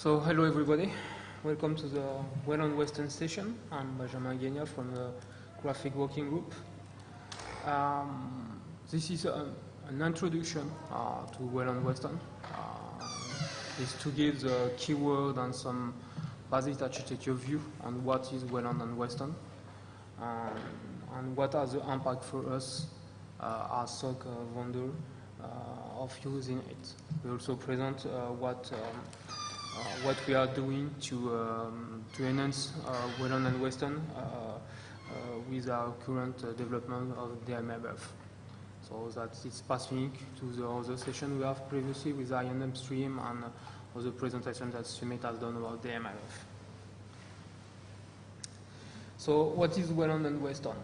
So hello everybody, welcome to the Wayland and Weston station. I'm Benjamin Gaignard from the Graphic Working Group. This is an introduction to Wayland and Weston. Is to give the keyword and some basic architecture view on what is Wayland and Weston and what are the impact for us as SoC vendor of using it. We also present what we are doing to enhance Wayland and Weston with our current development of the DMLF. So that it's passing to the other session we have previously with INM stream and other presentation that Sumit has done about the DMLF. So what is Wayland and Weston?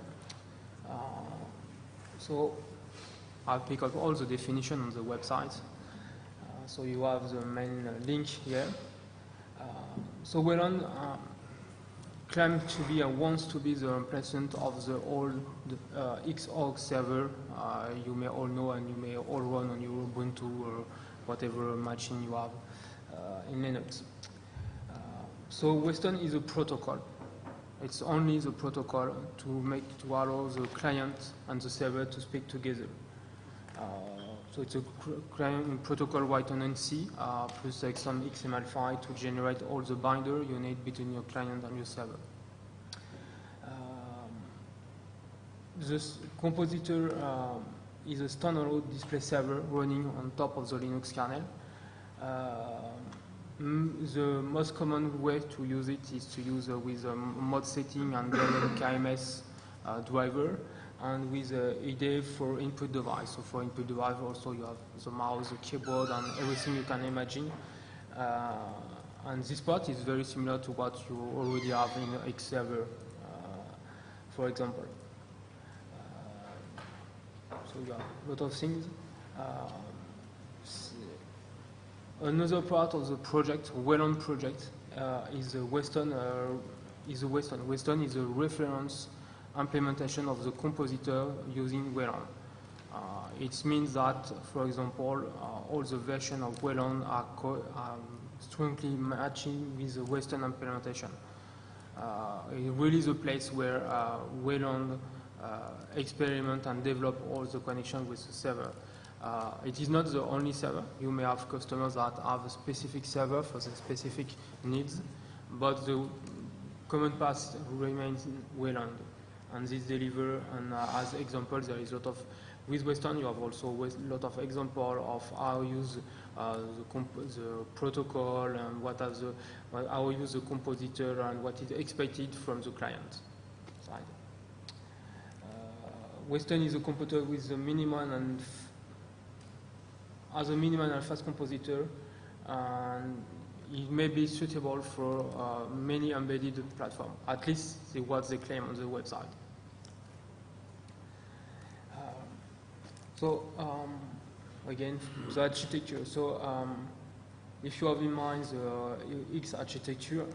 So I'll pick up all the definition on the website. So you have the main link here. So Wayland claims to be and wants to be the replacement of the old SoC server you may all know and you may all run on your Ubuntu or whatever machine you have in Linux. So Weston is a protocol. It's only the protocol to allow the client and the server to speak together. So it's a client protocol written in C, plus like some XML file to generate all the binder you need between your client and your server. This compositor is a standalone display server running on top of the Linux kernel. The most common way to use it is to use with a mod setting and KMS driver, and with IDE for input device. So for input device also you have the mouse, the keyboard, and everything you can imagine. And this part is very similar to what you already have in X server, for example. So you have a lot of things. Another part of the project, Wayland project, is the Weston. Weston is a reference implementation of the compositor using Wayland. It means that, for example, all the versions of Wayland are strongly matching with the Weston implementation. It really is a place where Wayland experiment and develop all the connections with the server. It is not the only server. You may have customers that have a specific server for the specific needs, but the common path remains Wayland. And this deliver, and as examples, there is a lot of, with Weston, you have also a lot of example of how you use the protocol and how you use the compositor and what is expected from the client side. Weston is a computer with a minimal and fast compositor, and it may be suitable for many embedded platforms. At least what they claim on the website. Again, the architecture. So if you have in mind the X architecture,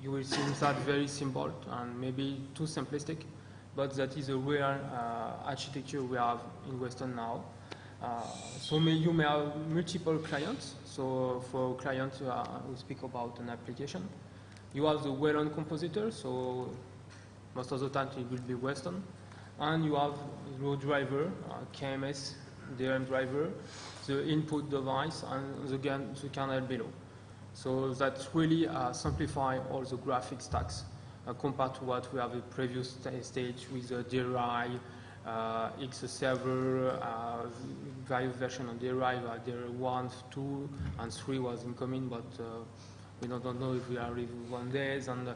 you will see that very simple and maybe too simplistic, but that is a real architecture we have in Weston now. You may have multiple clients. So for clients, we speak about an application. You have the Wayland compositor, so most of the time it will be Weston. And you have the driver, KMS, DRM driver, the input device, and the kernel below. So that really simplify all the graphic stacks compared to what we have in previous stage with the DRI, X server, various versions of DRI, DRI 1, 2, and 3 was incoming, but we don't know if we are with 1 days, and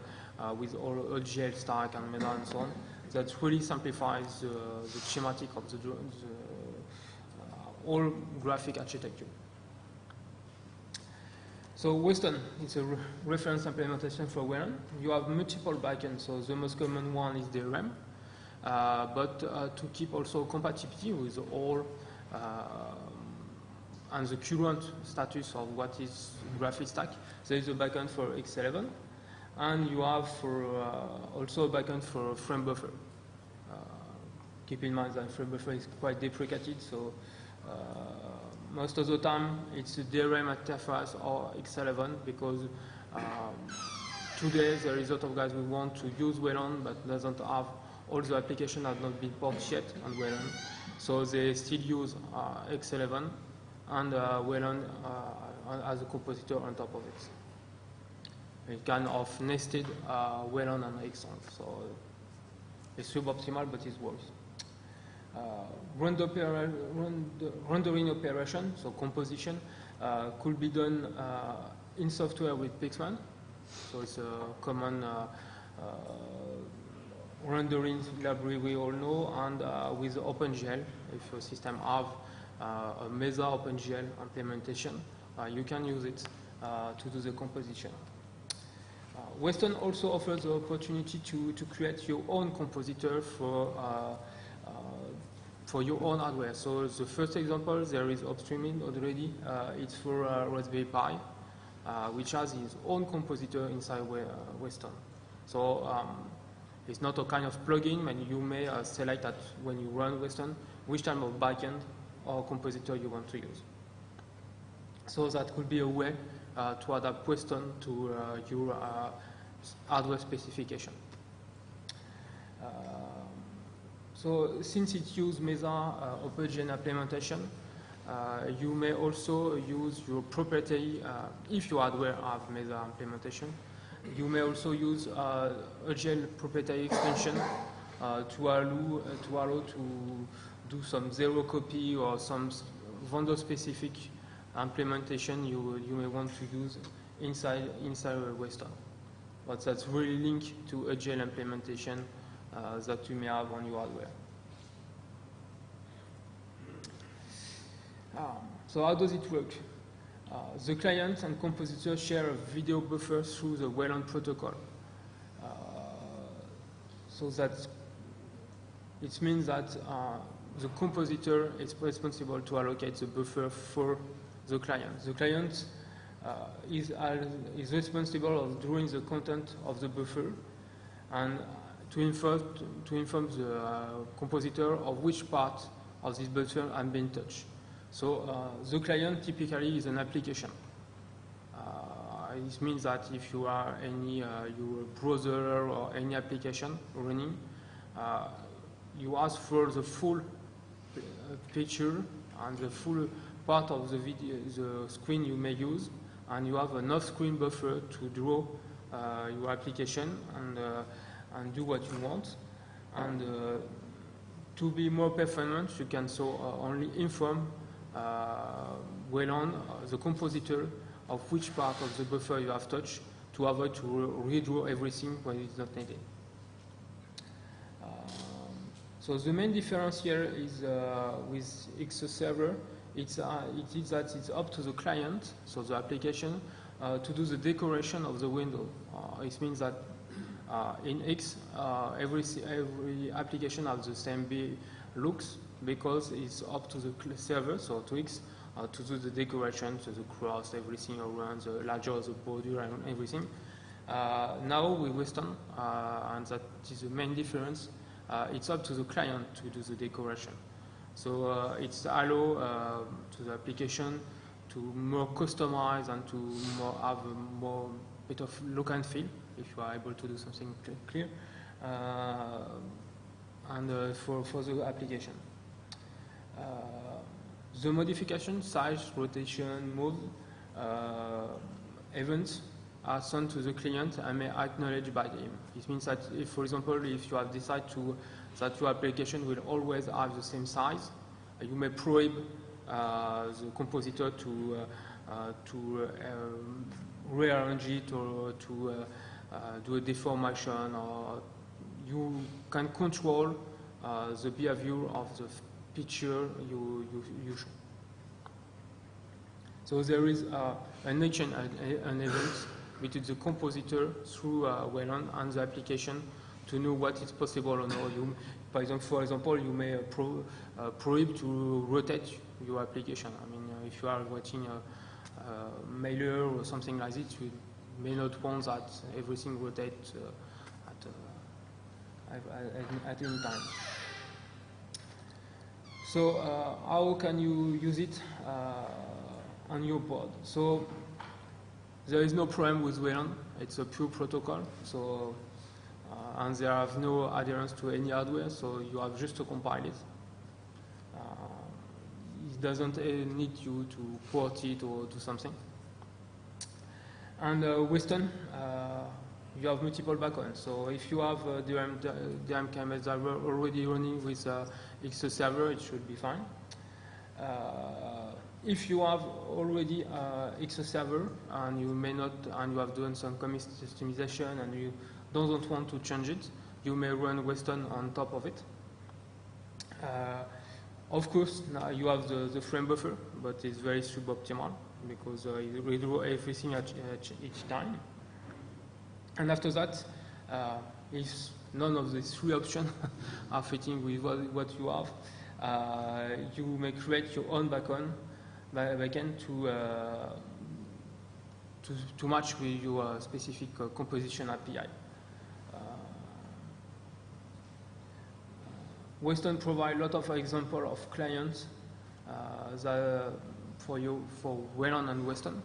with all GL stack and Meta and so on. That really simplifies the schematic of the all graphic architecture. So Weston is a reference implementation for Wayland. You have multiple backends, so the most common one is DRM. But to keep also compatibility with all and the current status of what is graphic stack, there is a backend for X11, and you have also a backend for frame buffer. Keep in mind that frame buffer is quite deprecated, so Most of the time, it's a DRM interface or X11 because today there is a lot of guys who want to use Wayland but doesn't have all the applications have not been ported yet on Wayland, so they still use X11 and Wayland as a compositor on top of it. It kind of nested Wayland and X11, so it's suboptimal, but it works. Rendering operation, so composition, could be done in software with Pixman. So it's a common rendering library we all know, and with OpenGL, if your system have a Mesa OpenGL implementation, you can use it to do the composition. Weston also offers the opportunity to create your own compositor for your own hardware. So the first example, there is upstreaming already. It's for Raspberry Pi, which has its own compositor inside Weston. So it's not a kind of plugin, and you may select that when you run Weston, which type of backend or compositor you want to use. So that could be a way to adapt Weston to your hardware specification. So since it uses Mesa OpenGL implementation, you may also use your proprietary, if your hardware have Mesa implementation, you may also use a GL proprietary extension to allow to do some zero copy or some vendor specific implementation you may want to use inside Weston. But that's really linked to a GL implementation that you may have on your hardware. So how does it work? The client and compositor share a video buffer through the Wayland protocol. So that it means that the compositor is responsible to allocate the buffer for the client. The client is responsible of drawing the content of the buffer and to inform the compositor of which part of this buffer has been touched. So the client typically is an application. It means that if you are your browser or any application running, you ask for the full picture and the full part of the video, the screen you may use, and you have an off-screen buffer to draw your application and do what you want. And to be more performant, you can only inform Wayland, the compositor, of which part of the buffer you have touched to avoid to redraw everything when it's not needed. So the main difference here is with X server, it is that it's up to the client, so the application, to do the decoration of the window. It means that in X, every application has the same looks because it's up to the server, so to X, to do the decoration, so the cross, everything around, the larger the border and everything. Now with Weston, and that is the main difference, it's up to the client to do the decoration. So it's allow to the application to more customize and to have a more bit of look and feel, if you are able to do something clear, and for the application. The modification, size, rotation, mode, events are sent to the client and may acknowledged by him. It means that if, for example, if you have decided that your application will always have the same size, you may prohibit the compositor to rearrange it or to do a deformation, or you can control the behavior of the picture you show. So there is an event between the compositor through Wayland and the application to know what is possible or not. For example, you may prohibit to rotate your application. I mean, if you are watching a mailer or something like this, you may not want that everything rotates at any time. So how can you use it on your board? So there is no problem with Wayland. It's a pure protocol. So and there have no adherence to any hardware. So you have just to compile it. It doesn't need you to port it or do something. And Weston, you have multiple backends. So if you have DRM KMS driver already running with XO server, it should be fine. If you have already XO server and you may not, and you have done some customization and you don't want to change it, you may run Weston on top of it. Of course, now you have the frame buffer, but it's very suboptimal because you redraw everything at each time. And after that, if none of these three options are fitting with what you have, you may create your own backend to match with your specific composition API. Weston provides a lot of examples of clients for Wayland and Weston,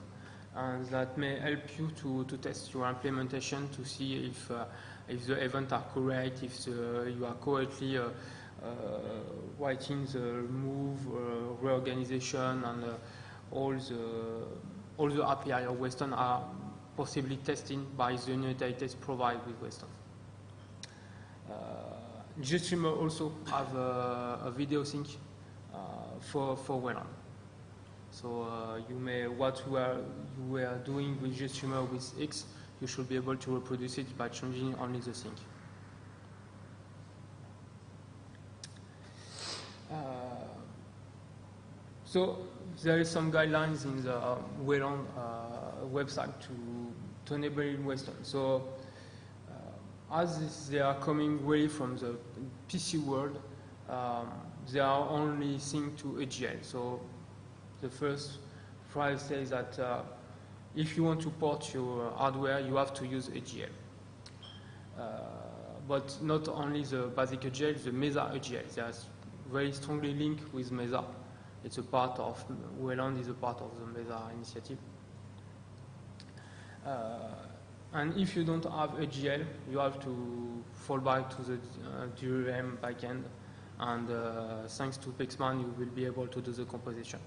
and that may help you to test your implementation to see if the events are correct, if you are correctly writing the move, reorganization, and all the API of Weston are possibly tested by the unitary test provided with Weston. GStreamer also have a video sync for Wayland. So what you were doing with GStreamer with X, you should be able to reproduce it by changing only the sync. So there is some guidelines in the Wayland website to enable in Weston. So as they are coming really from the PC world, they are only synced to AGL. So the first phrase says that if you want to port your hardware, you have to use AGL. But not only the basic AGL, the Mesa AGL. They are very strongly linked with Mesa. It's a part of, Wayland is a part of the Mesa initiative. And if you don't have AGL, you have to fall back to the DRM backend, and thanks to Pixman, you will be able to do the composition.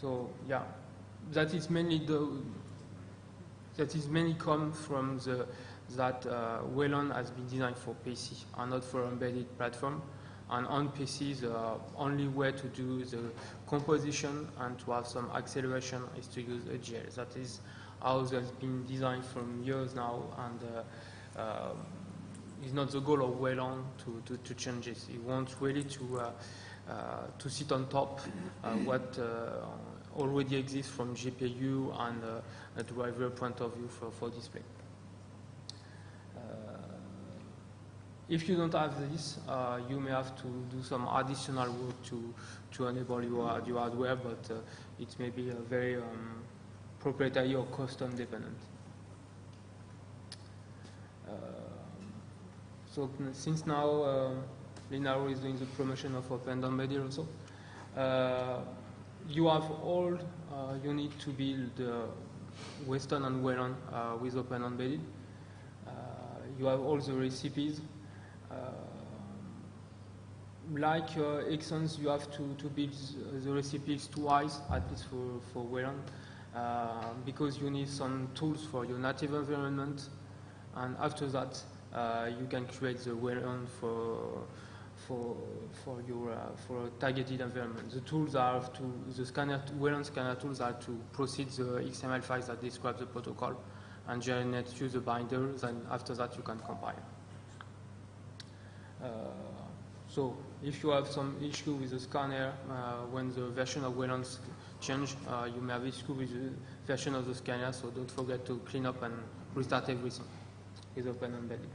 So yeah, that is mainly come from that Wayland has been designed for PC and not for embedded platform. And on PC, the only way to do the composition and to have some acceleration is to use AGL. That is how it has been designed from years now, and it's not the goal of Wayland to change it. It wants really to sit on top what already exists from GPU and a driver point of view for display. If you don't have this, you may have to do some additional work to enable your hardware, but it may be very proprietary or custom dependent. So since now Linaro is doing the promotion of Open Embedded also, you have all you need to build Weston and Wayland with Open Embedded. You have all the recipes. Like Exons, you have to build the recipes twice, at least for Wayland, because you need some tools for your native environment, and after that you can create the Wayland for a targeted environment. The tools are the Wayland scanner tools are to proceed the XML files that describe the protocol and generate you the binders, and after that you can compile. So if you have some issue with the scanner when the version of Wayland change, you may have issue with the version of the scanner, so don't forget to clean up and restart everything with Open Embedded.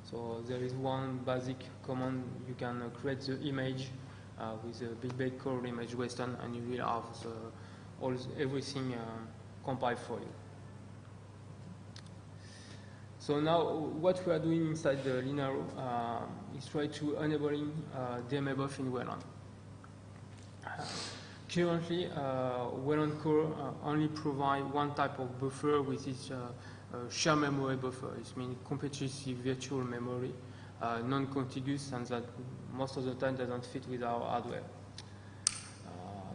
So there is one basic command. You can create the image with a big core image Weston, and you will have everything compiled for you. So now what we are doing inside the Linaro is try to enabling DMA buff in Wayland. Currently, Wayland core only provide one type of buffer, which is shared memory buffer. It means competitive virtual memory, non-contiguous, and that most of the time doesn't fit with our hardware.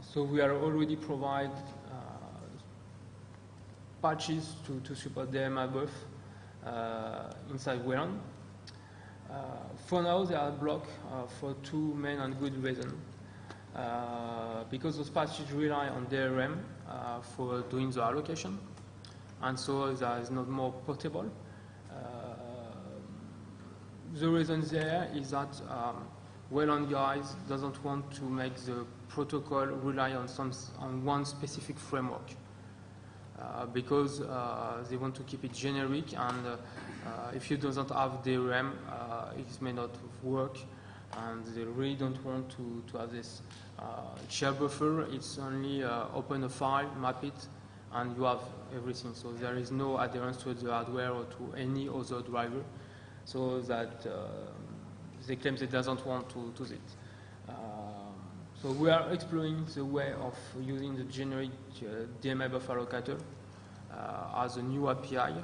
So we are already provide patches to support DMA buff inside Wayland. For now, they are blocked for two main and good reasons. Because those patches rely on DRM for doing the allocation, and so that is not more portable. The reason there is that Wayland guys doesn't want to make the protocol rely on one specific framework because they want to keep it generic, and if you doesn't have DRM, it may not work, and they really don't want to have this share buffer. It's only open a file, map it, and you have everything. So there is no adherence to the hardware or to any other driver. So that they claim they doesn't want to do it. So we are exploring the way of using the generic DMA buffer allocator as a new API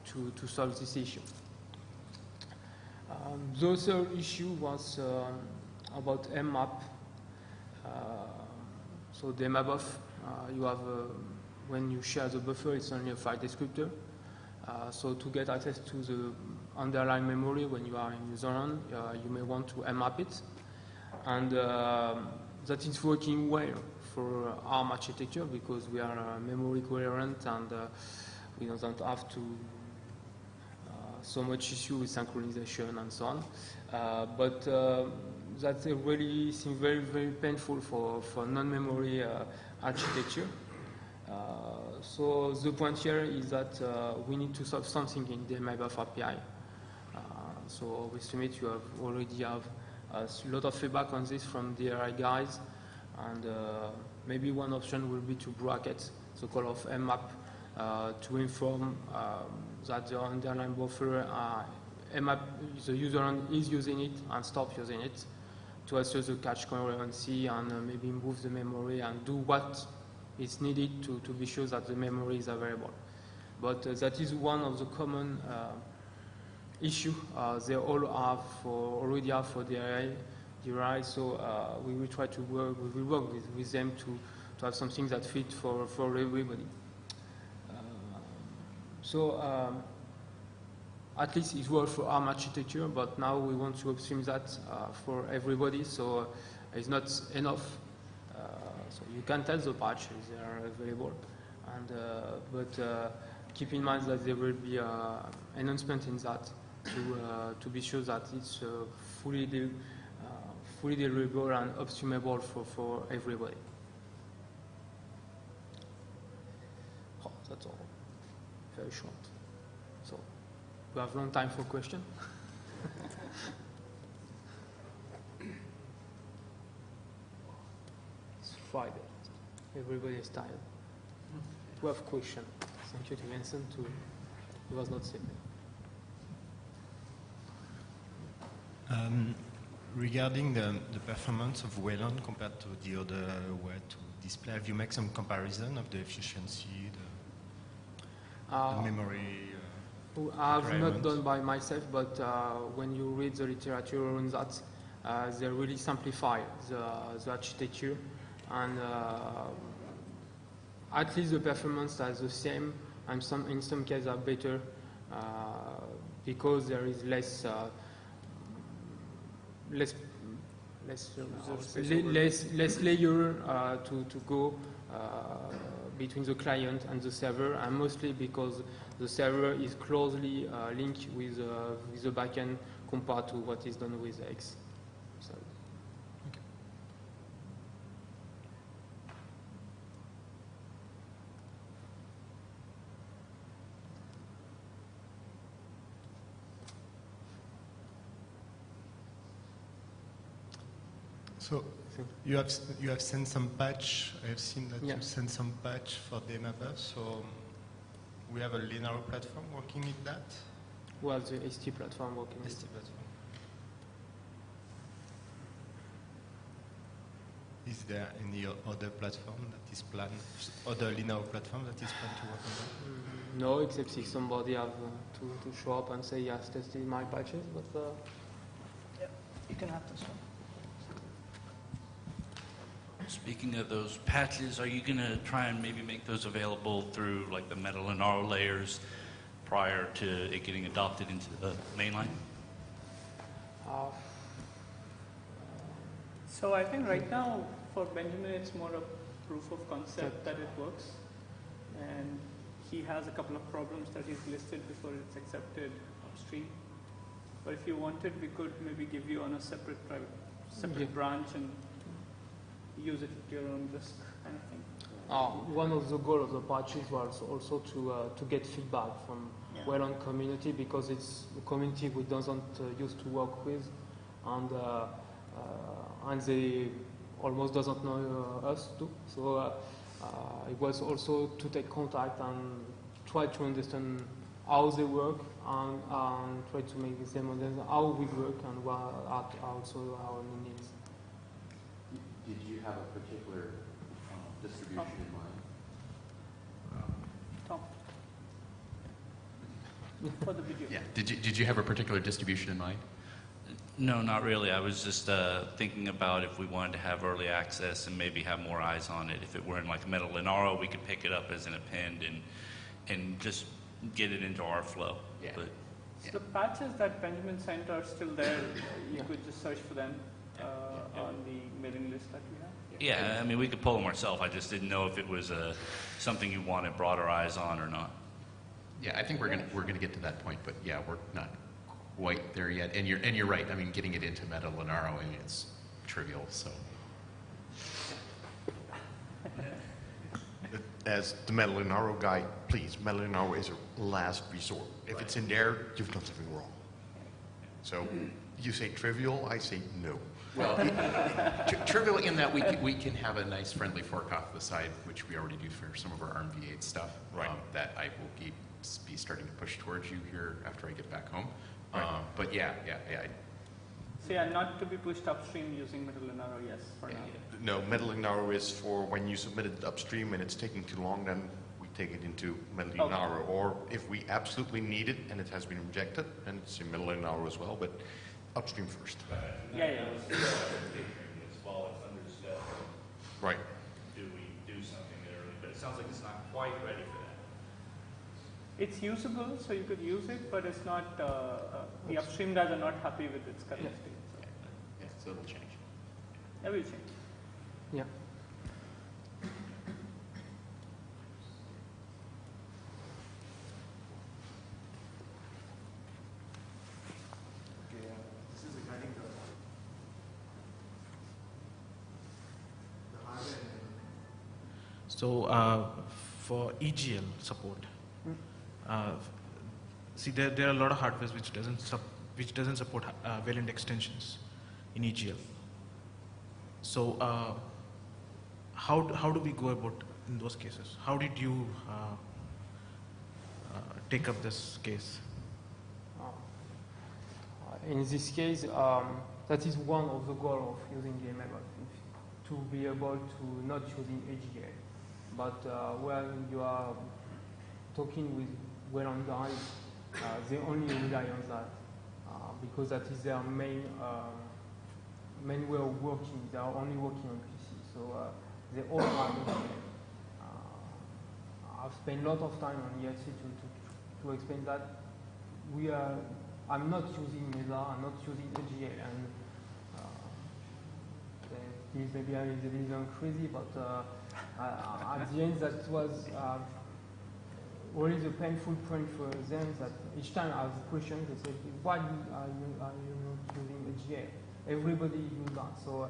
to solve this issue. The other issue was about mmap. So DMA buff, you have when you share the buffer, it's only a file descriptor. So to get access to the underlying memory when you are in userland, you may want to mmap it, and that is working well for ARM architecture because we are memory coherent and we don't have to so much issue with synchronization and so on. But that really seems very, very painful for non-memory architecture. So the point here is that we need to solve something in the MyBuff API. So with Summit, you already have a lot of feedback on this from the DRI guys, and maybe one option will be to bracket the call of mmap to inform that the underlying buffer mmap, the user is using it and stop using it to assess the cache coherency and maybe move the memory and do what is needed to be sure that the memory is available. But that is one of the common issue they all have already have for DRI. So we will try to work. We will work with them to have something that fits for everybody. So at least it works for ARM architecture, but now we want to upstream that for everybody. So it's not enough. So you can tell the patches they are available, and but keep in mind that there will be enhancement in that to be sure that it's fully deliverable and upstreamable for everybody. Oh, that's all. Very short. So we have long time for question. It's Friday. Everybody is tired. We have question. Thank you to Vincent. He was not sick. Regarding the performance of Wayland compared to the other way to display, have you made some comparison of the efficiency, the memory? I have not done by myself, but when you read the literature on that, they really simplify the architecture, and at least the performance is the same, and in some cases are better because there is less layer to go between the client and the server, and mostly because the server is closely linked with the backend compared to what is done with X. So. Okay. So you have sent some patch. I have seen that you sent some patch for DMA buff. So We have a Linaro platform working in that. Well, the ST platform working. ST platform. Is there any other platform that is planned, other Linaro platform that is planned to work on that? No, except if somebody have to show up and say, yes, tested my patches, but... Yep, you can have this one. Speaking of those patches, are you going to try and maybe make those available through like the metal Linaro layers prior to it getting adopted into the mainline? So I think right now for Benjamin it's more a proof of concept that it works, and he has a couple of problems that he's listed before it's accepted upstream. But if you wanted, we could maybe give you on a separate branch and use it at your own risk kind of thing. One of the goals of the patches was also to get feedback from Wayland community, because it's a community we doesn't used to work with, and they almost doesn't know us too. So it was also to take contact and try to understand how they work, and try to make them understand how we work and what are also our needs. Did you have a particular distribution in mind? Tom. For the video. Yeah. Did you have a particular distribution in mind? No, not really. I was just thinking about if we wanted to have early access and maybe have more eyes on it. If it were in like metal Linaro, we could pick it up as an append and just get it into our flow. Yeah. But So the patches that Benjamin sent are still there. You could just search for them on the mailing list that we have. yeah, I mean, we could pull them ourselves. I just didn't know if it was something you wanted broader eyes on or not. Yeah, I think we're gonna get to that point, but yeah, we're not quite there yet. And you're right. I mean, getting it into metal Linaro, I mean, it's trivial. So. As the metal Linaro guy, please, metal Linaro is a last resort. If it's in there, you've done something wrong. So you say trivial, I say no. Well, trivial in that we can have a nice friendly fork off the side, which we already do for some of our ARMv8 stuff. Right. That I will be starting to push towards you here after I get back home. Right. But yeah. So yeah, not to be pushed upstream using metal Linaro, yes, for now. No, metal Linaro is for when you submit it upstream and it's taking too long, then we take it into metal Linaro. Or if we absolutely need it and it has been rejected, then it's in metal Linaro as well, but upstream first. Yeah. While it's under step, Right. do we do something early? But it sounds like it's not quite ready for that. It's usable, so you could use it, but it's not, the upstream guys are not happy with its current state. So. Yeah, so it'll change. That will change. Yeah. This is regarding the hardware. So for EGL support, see there are a lot of hardware which doesn't support Wayland extensions in EGL. So how do we go about in those cases? How did you take up this case? In this case, that is one of the goals of using Gaignard, to be able to not using AGL. But when you are talking with Wayland guys, they only rely on that because that is their main way of working. They are only working on PC, so they all are AGL. I've spent a lot of time on ELC to explain that I'm not using Mesa, I'm not using AGL, and maybe I'm a little crazy, but at the end that was really the painful point for them, that each time I ask questions, they say, why are you not using AGL? Everybody uses that. So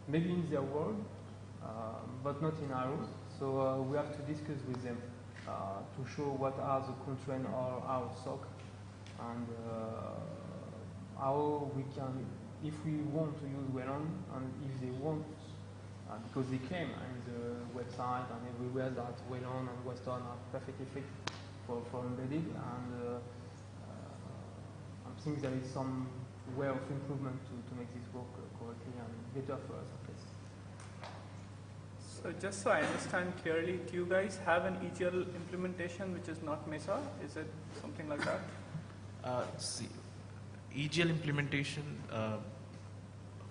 maybe in their world, but not in ours. So we have to discuss with them to show what are the constraints of our SoC, and how we can, if we want to use Wayland, and if they want because they claim in the website and everywhere that Wayland and Weston are perfectly fit for embedded, and I think there is some way of improvement to make this work correctly and better for us at least. So just so I understand clearly, do you guys have an EGL implementation which is not Mesa? Is it something like that? See, EGL implementation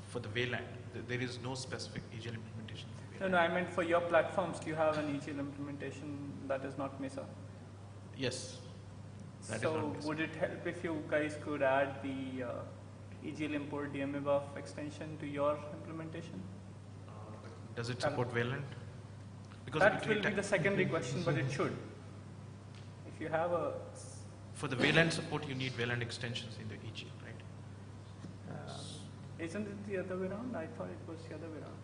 for the Wayland, there is no specific EGL implementation. No, I meant for your platforms, do you have an EGL implementation that is not Mesa? Yes. So would it help if you guys could add the EGL import DMABUF extension to your implementation? Does it support Wayland? Because that will be the secondary question, but it should. If you have a... For the Wayland support, you need Wayland extensions in the EGL, right? Isn't it the other way around? I thought it was the other way around.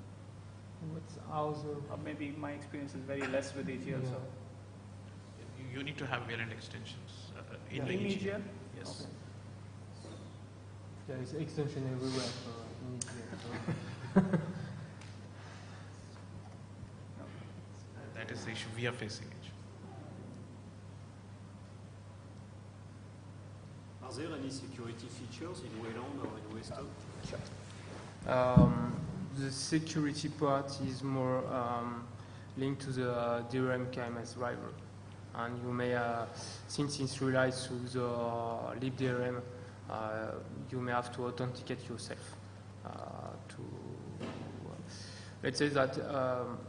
What's ours? Or maybe my experience is very less with EGL, Yeah. so... You need to have Wayland extensions in In the EGL. EGL? Yes. Okay. There is extension everywhere in EGL. That is the issue we are facing. Are there any security features in Wayland or in Weston? The security part is more linked to the DRM KMS driver. And you may, since it relies to the libDRM, you may have to authenticate yourself. Let's say that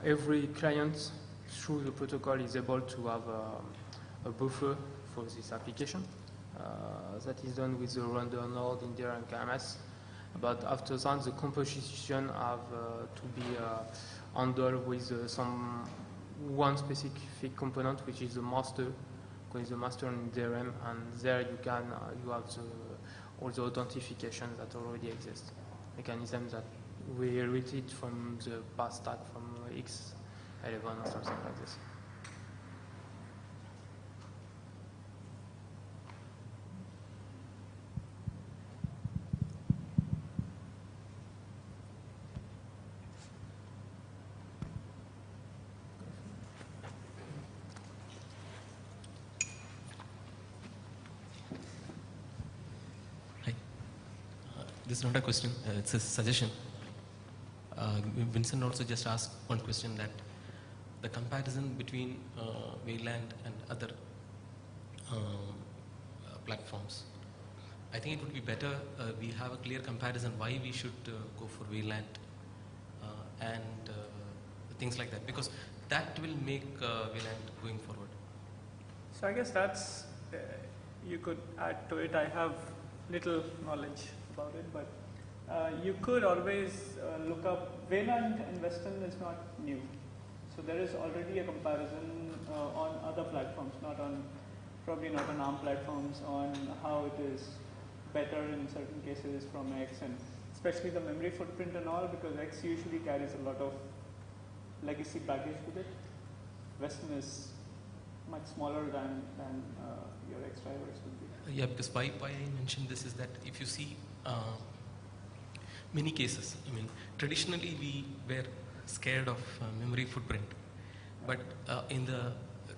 every client through the protocol is able to have a buffer for this application. That is done with the render node in DRM KMS. But after that, the composition have to be handled with one specific component, which is the master, because the master in DRM, and there you have all the authentication that already exists, mechanism that we inherited from the past stack from X11 or something like this. This is not a question, it's a suggestion. Vincent also just asked one question, that the comparison between Wayland and other platforms. I think it would be better we have a clear comparison why we should go for Wayland and things like that, because that will make Wayland going forward. So I guess that's, you could add to it. I have little knowledge about it, but you could always look up. Wayland and Weston is not new, so there is already a comparison on other platforms, probably not on ARM platforms, on how it is better in certain cases from X, and especially the memory footprint and all, because X usually carries a lot of legacy baggage with it. Weston is much smaller than your X drivers would be. Yeah, because why I mentioned this is that if you see many cases, I mean, traditionally we were scared of memory footprint, but in the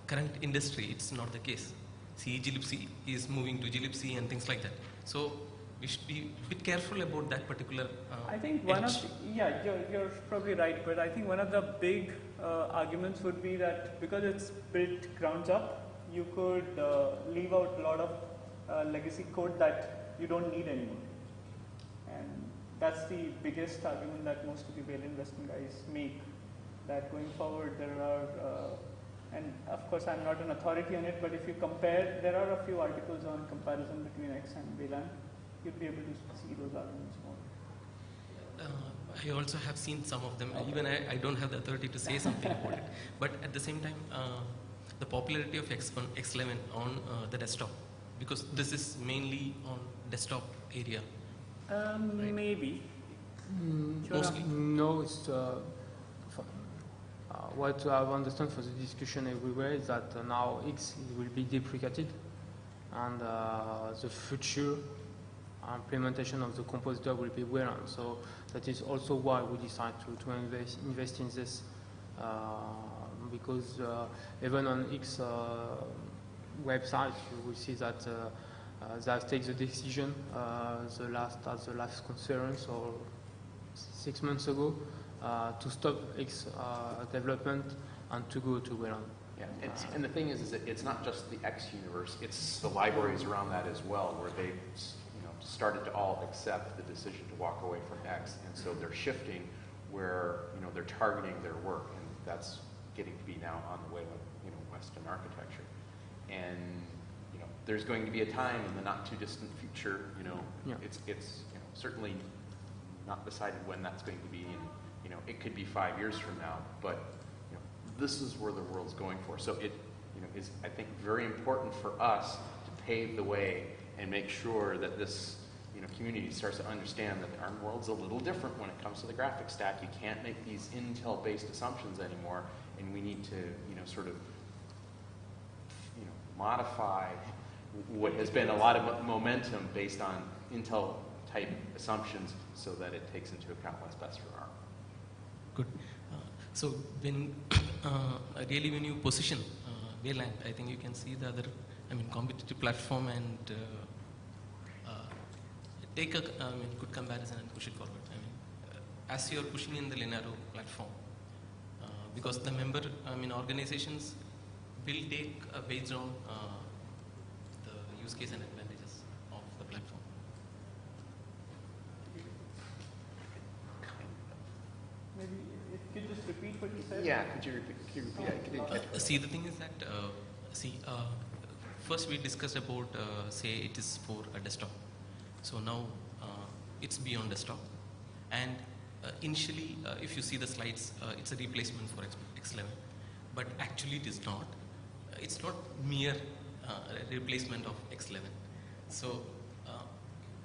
current industry, it's not the case. See, glibc is moving to glibc and things like that. So we should be a bit careful about that particular I think you're probably right, but I think one of the big arguments would be that because it's built grounds up, you could leave out a lot of legacy code that you don't need anymore. And that's the biggest argument that most of the Wayland Weston guys make, that going forward there are, and of course I'm not an authority on it, but if you compare, there are a few articles on comparison between X and Wayland, you'll be able to see those arguments more. I also have seen some of them. Okay. Even I don't have the authority to say something about it. But at the same time, the popularity of X11 on the desktop, because this is mainly on desktop area. Right? Maybe. Mostly. No, it's what I understand for the discussion everywhere is that now X will be deprecated, and the future implementation of the compositor will be Wayland. So that is also why we decide to invest in this, because even on X website you will see that they have taken the decision at the last conference or 6 months ago to stop X development and to go to Wayland. Yeah, and the thing is that it's not just the X universe; it's the libraries around that as well, where they've started to all accept the decision to walk away from X, and so they're shifting where they're targeting their work, and that's getting to be now on the Wayland Weston architecture, and there's going to be a time in the not too distant future. It's certainly not decided when that's going to be, and it could be 5 years from now, but this is where the world's going for. So it is, I think, very important for us to pave the way and make sure that this community starts to understand that the ARM world's a little different when it comes to the graphics stack. You can't make these Intel-based assumptions anymore, and we need to sort of modify what has been a lot of momentum based on Intel-type assumptions so that it takes into account what's best for ARM. Good. So when really when you position Wayland, I think you can see the other, competitive platform and take a good comparison and push it forward. As you are pushing in the Linaro platform, because the member, organizations will take based on the use case and advantages of the platform. Maybe if you could just repeat what you said. Yeah, could you repeat? I didn't catch that. See, the thing is that, first we discussed about, say, it is for a desktop. So now it's beyond desktop. And initially, if you see the slides, it's a replacement for X11. But actually it is not. It's not mere replacement of X11. So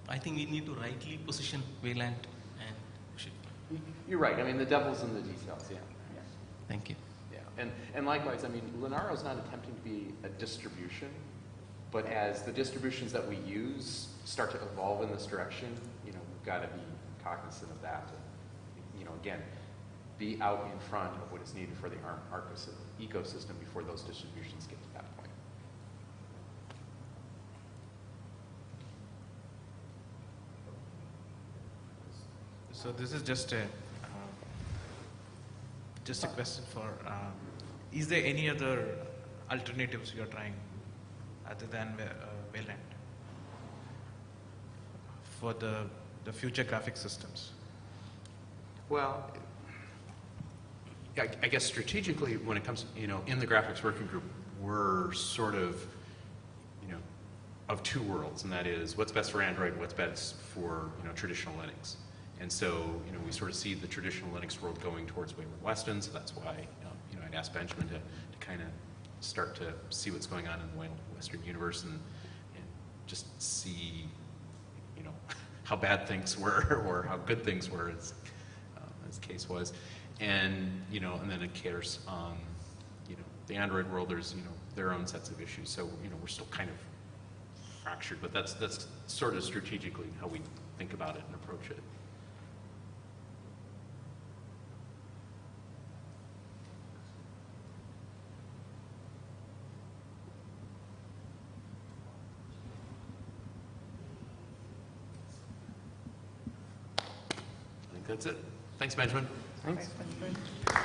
I think we need to rightly position Wayland and push it. You're right. The devil's in the details, yeah. Thank you. Yeah, and likewise, Linaro is not attempting to be a distribution, but as the distributions that we use start to evolve in this direction, we've got to be cognizant of that. And, again, be out in front of what is needed for the ARM ecosystem before those distributions get to that point. So this is just a question for, is there any other alternatives you're trying other than Wayland for the future graphic systems? Well, I guess strategically, when it comes, in the graphics working group, we're sort of, of two worlds, and that is what's best for Android, what's best for, traditional Linux. And so, we sort of see the traditional Linux world going towards Wayland and Weston, so that's why, I'd asked Benjamin to kind of start to see what's going on in the Wayland and Western universe and just see, how bad things were or how good things were, as the case was. And, and then it cares on, the Android world, there's, their own sets of issues. So, we're still kind of fractured, but that's sort of strategically how we think about it and approach it. I think that's it. Thanks, Benjamin. Thanks. Thanks, Benjamin.